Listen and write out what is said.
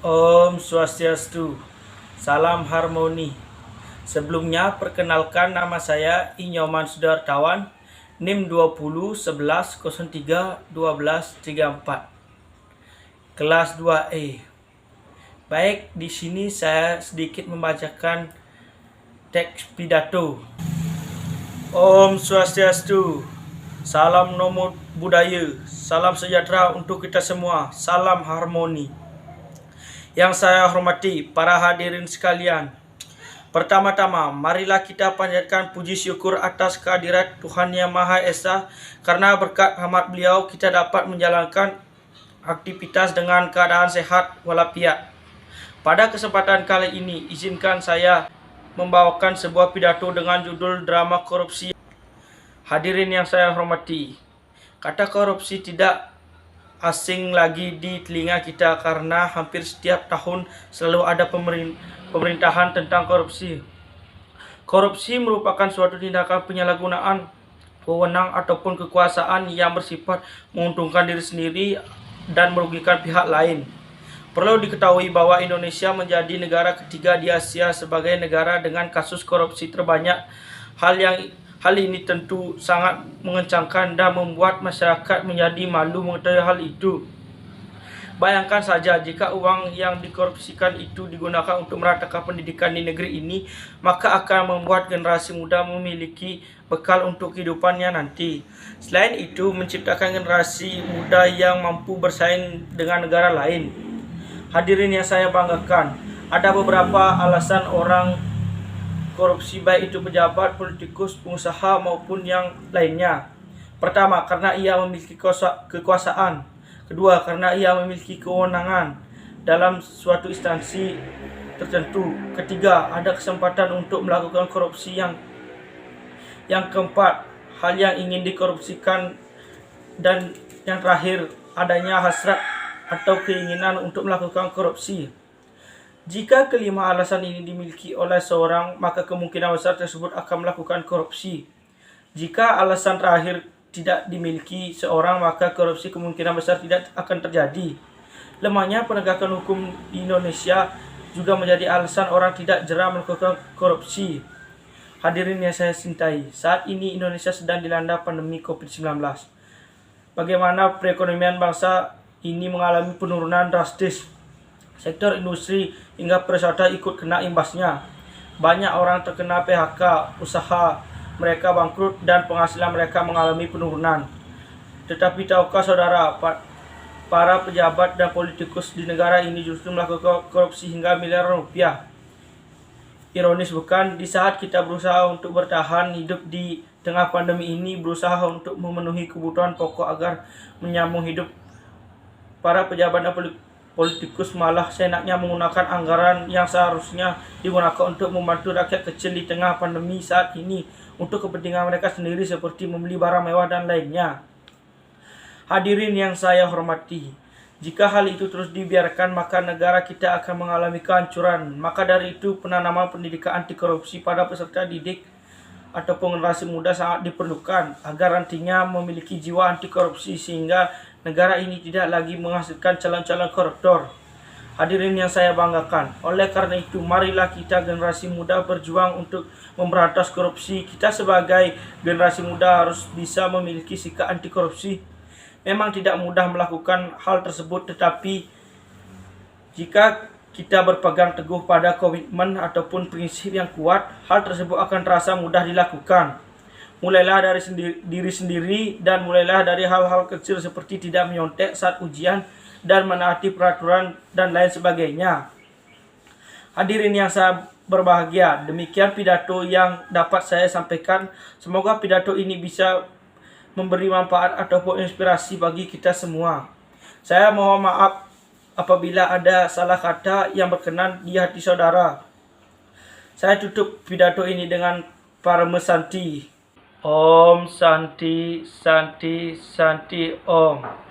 Om Swastiastu, salam harmoni. Sebelumnya perkenalkan nama saya Inyoman Sudartawan, NIM 20 11 03 12 34, kelas 2E. Baik, di sini saya sedikit membacakan teks pidato. Om Swastiastu, salam namo buddhaya, salam sejahtera untuk kita semua, salam harmoni. Yang saya hormati para hadirin sekalian, pertama-tama marilah kita panjatkan puji syukur atas kehadirat Tuhan Yang Maha Esa, karena berkat rahmat beliau kita dapat menjalankan aktivitas dengan keadaan sehat walafiat. Pada kesempatan kali ini, izinkan saya membawakan sebuah pidato dengan judul Drama Korupsi. Hadirin yang saya hormati, kata korupsi tidak asing lagi di telinga kita karena hampir setiap tahun selalu ada pemerintahan tentang korupsi. Korupsi merupakan suatu tindakan penyalahgunaan wewenang ataupun kekuasaan yang bersifat menguntungkan diri sendiri dan merugikan pihak lain. Perlu diketahui bahwa Indonesia menjadi negara ketiga di Asia sebagai negara dengan kasus korupsi terbanyak. Hal ini tentu sangat mengencangkan dan membuat masyarakat menjadi malu mengetahui hal itu. Bayangkan saja jika uang yang dikorupsikan itu digunakan untuk meratakan pendidikan di negeri ini, maka akan membuat generasi muda memiliki bekal untuk kehidupannya nanti. Selain itu, menciptakan generasi muda yang mampu bersaing dengan negara lain. Hadirin yang saya banggakan, ada beberapa alasan orang korupsi, baik itu pejabat, politikus, pengusaha maupun yang lainnya. Pertama, karena ia memiliki kekuasaan. Kedua, karena ia memiliki kewenangan dalam suatu instansi tertentu. Ketiga, ada kesempatan untuk melakukan korupsi. Yang keempat, hal yang ingin dikorupsikan. Dan yang terakhir, adanya hasrat atau keinginan untuk melakukan korupsi. Jika kelima alasan ini dimiliki oleh seorang, maka kemungkinan besar tersebut akan melakukan korupsi. Jika alasan terakhir tidak dimiliki seorang, maka korupsi kemungkinan besar tidak akan terjadi. Lemahnya penegakan hukum di Indonesia juga menjadi alasan orang tidak jera melakukan korupsi. Hadirin yang saya cintai, saat ini Indonesia sedang dilanda pandemi COVID-19. Bagaimana perekonomian bangsa ini mengalami penurunan drastis. Sektor industri hingga pariwisata ikut kena imbasnya. Banyak orang terkena PHK, usaha mereka bangkrut, dan penghasilan mereka mengalami penurunan. Tetapi tahukah saudara, para pejabat dan politikus di negara ini justru melakukan korupsi hingga miliaran rupiah. Ironis bukan, di saat kita berusaha untuk bertahan hidup di tengah pandemi ini, berusaha untuk memenuhi kebutuhan pokok agar menyambung hidup, para pejabat dan politikus malah seenaknya menggunakan anggaran yang seharusnya digunakan untuk membantu rakyat kecil di tengah pandemi saat ini untuk kepentingan mereka sendiri, seperti membeli barang mewah dan lainnya. Hadirin yang saya hormati, jika hal itu terus dibiarkan, maka negara kita akan mengalami kehancuran. Maka dari itu, penanaman pendidikan anti korupsi pada peserta didik ataupun generasi muda sangat diperlukan agar nantinya memiliki jiwa anti korupsi, sehingga negara ini tidak lagi menghasilkan calon-calon koruptor. Hadirin yang saya banggakan, oleh karena itu marilah kita generasi muda berjuang untuk memberantas korupsi. Kita sebagai generasi muda harus bisa memiliki sikap anti korupsi. Memang tidak mudah melakukan hal tersebut, tetapi jika kita berpegang teguh pada komitmen ataupun prinsip yang kuat, hal tersebut akan terasa mudah dilakukan. Mulailah dari diri sendiri, dan mulailah dari hal-hal kecil seperti tidak menyontek saat ujian dan menaati peraturan dan lain sebagainya. Hadirin yang saya berbahagia, demikian pidato yang dapat saya sampaikan. Semoga pidato ini bisa memberi manfaat ataupun inspirasi bagi kita semua. Saya mohon maaf apabila ada salah kata yang berkenan di hati saudara. Saya tutup pidato ini dengan Parama Santi. Om Santi Santi Santi Om.